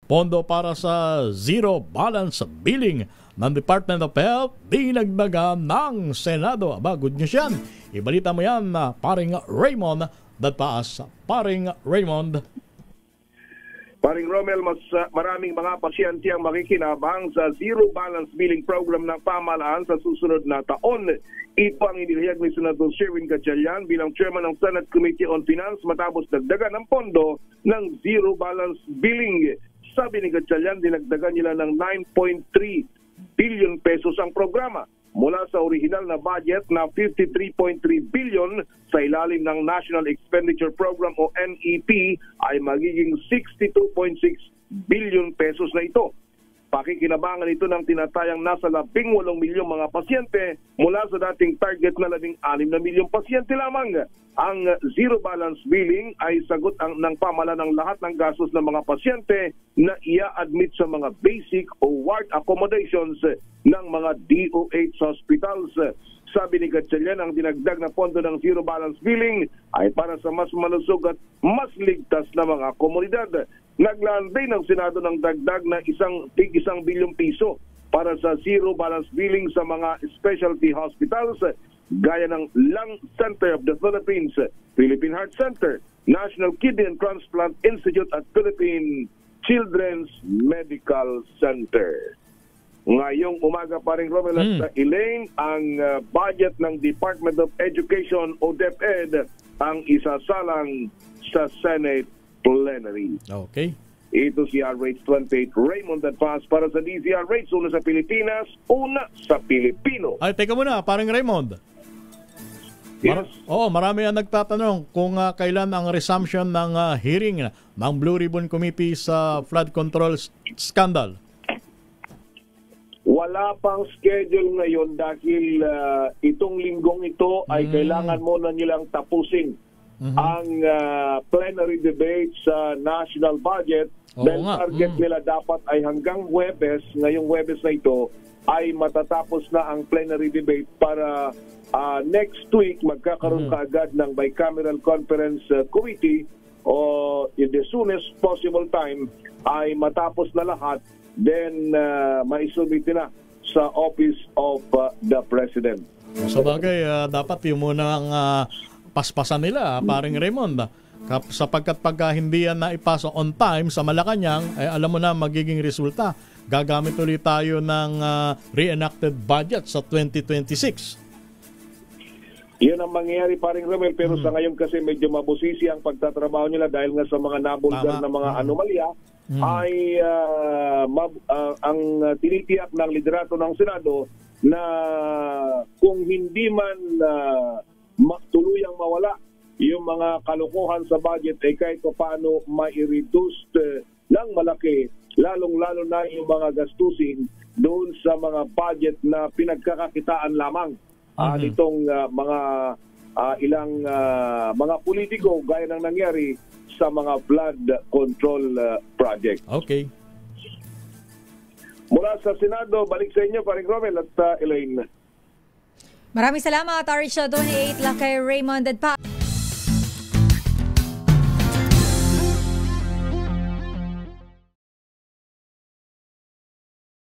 pondo para sa zero balance billing ng Department of Health, dinagdagan ng Senado. Aba, good news yan. Ibalita mo yan, paring Raymond. Datpaas, paring Raymond. Paring Romel, mas maraming mga pasyente ang makikinabang sa zero balance billing program ng pamahalaan sa susunod na taon. Ito ang inilihag ni Senator Sherwin Gatchalian bilang chairman ng Senate Committee on Finance matapos dagdagan ng pondo ng zero balance billing. Sabi ni Gatchalian, dinagdagan nila ng 9.3 billion pesos ang programa mula sa original na budget na 53.3 billion sa ilalim ng National Expenditure Program o NEP ay magiging 62.6 billion pesos na ito. Pakikinabangan ito ng tinatayang nasa 18 milyong mga pasyente mula sa dating target na 16 na milyong pasyente lamang. Ang zero balance billing ay sagot ng pamahalaan ng lahat ng gastos ng mga pasyente na ia-admit sa mga basic o ward accommodations ng mga DOH hospitals. Sabi ni Gatchalian, ang dinagdag na pondo ng zero balance billing ay para sa mas malusog at mas ligtas na mga komunidad. Naglaan din ng Senado ng dagdag na tig 1 bilyong piso para sa zero balance billing sa mga specialty hospitals gaya ng Lung Center of the Philippines, Philippine Heart Center, National Kidney and Transplant Institute at Philippine Children's Medical Center. Ngayong umaga pa rin, Romel at Elaine, ang budget ng Department of Education o DepEd ang isasalang sa Senate plenary. Okay. Ito si RH28 Raymond Advance para sa DZRH, una sa Pilipinas, una sa Pilipino. Ay, teka muna, parang Raymond. Yes. Marami ang nagtatanong kung kailan ang resumption ng hearing ng Blue Ribbon Committee sa flood control scandal. Wala pang schedule ngayon dahil itong linggong ito ay kailangan muna nilang tapusin ang plenary debate sa national budget. Dahil target nila dapat ay hanggang Huwebes, ngayong Huwebes na ito, ay matatapos na ang plenary debate para next week magkakaroon kaagad ng bicameral conference committee o in the soonest possible time ay matapos na lahat. Then, maisubmit na sa Office of the President. Sa bagay, dapat yung munang paspasan nila, paring Raymond. Sapagkat pagka hindi yan naipasa on time sa Malacanang, alam mo na magiging resulta. Gagamit ulit tayo ng reenacted budget sa 2026. Yun ang mangyayari, paring Romel, pero sa ngayon kasi medyo mabusisi ang pagtatrabaho nila dahil nga sa mga nabulgar na mga anomalya. Ay ang tinitiyak ng liderato ng Senado na kung hindi man tuluyang mawala yung mga kalokohan sa budget ay kahit paano mai-reduce ng malaki, lalong-lalo na yung mga gastusin doon sa mga budget na pinagkakakitaan lamang nitong mga ilang mga politiko gaya ng nangyari sa mga flood control project. Okay. Mula sa Senado, balik sa inyo, paring Romel at Elaine. Maraming salamat, RH28 Lakay Raymond Adpa.